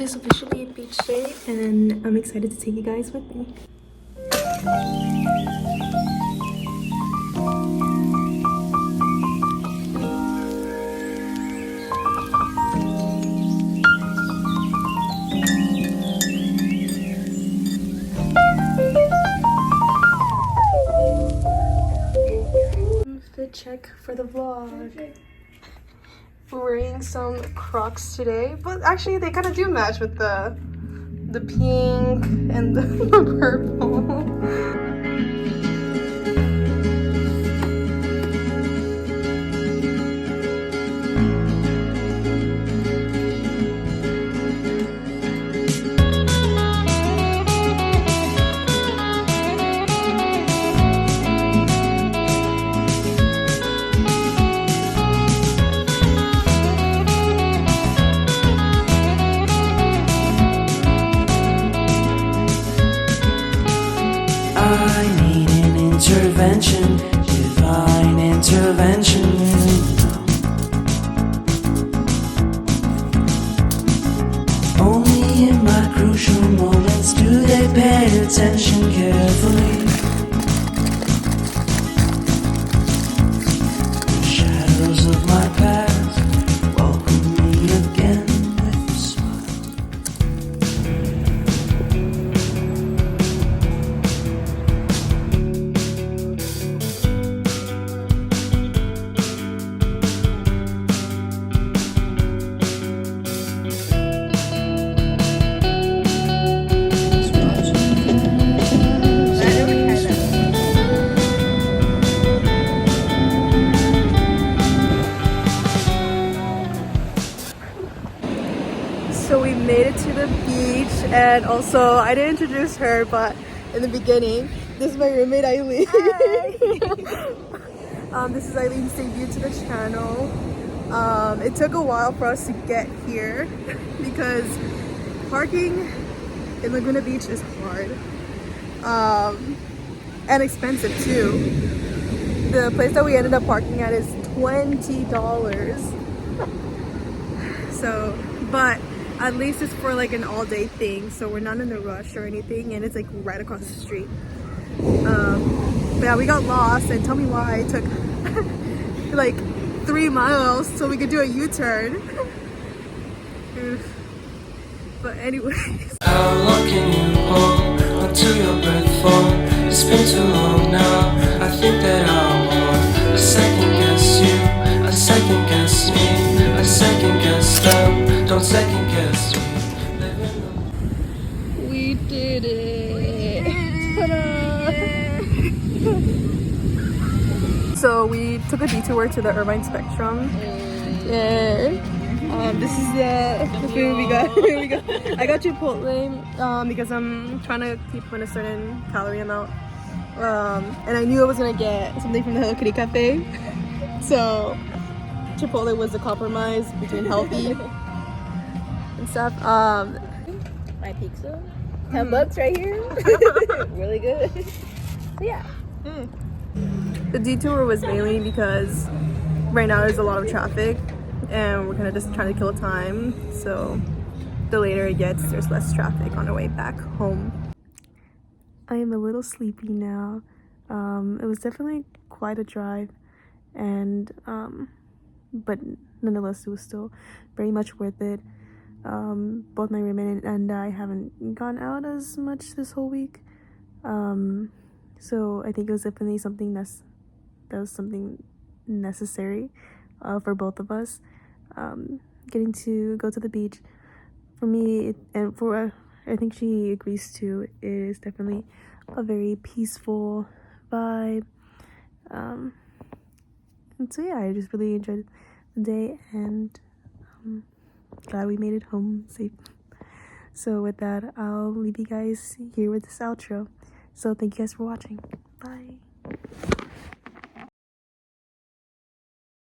is officially beach day and I'm excited to take you guys with me. Fit check for the vlog. We're wearing some Crocs today, but actually they kind of do match with the pink and the purple. I need an intervention, divine intervention. Only in my crucial moments do they pay attention carefully. The shadows of my past welcome me again with a smile. So we made it to the beach, and also I didn't introduce her, but in the beginning, this is my roommate Eileen. This is Eileen's debut to the channel. It took a while for us to get here because parking in Laguna Beach is hard and expensive too. The place that we ended up parking at is $20. So, but at least it's for like an all-day thing, so we're not in a rush or anything, and it's like right across the street. But yeah, we got lost, and tell me why it took like 3 miles so we could do a U-turn. But anyways. How long can you hold until your breath falls? It's been too long now. I think that I want a second guess you, a second guess me, a second guess them. Don't second guess me. We did it! So we took a detour to the Irvine Spectrum. Yeah. This is the food we got. I got Chipotle because I'm trying to keep on a certain calorie amount. And I knew I was gonna get something from the Hello Kitty Cafe. So Chipotle was a compromise between healthy and stuff. My pizza, $10 right here. Really good. So yeah. The detour was mainly because right now there's a lot of traffic and we're kind of just trying to kill time, so the later it gets there's less traffic on our way back home. I am a little sleepy now. It was definitely quite a drive, and but nonetheless it was still very much worth it. Both my roommate and I haven't gone out as much this whole week, so I think it was definitely something that was something necessary for both of us. Getting to go to the beach for me, and for I think she agrees too, is definitely a very peaceful vibe. And so yeah, I just really enjoyed the day, and glad we made it home safe. So with that, I'll leave you guys here with this outro. So thank you guys for watching. Bye.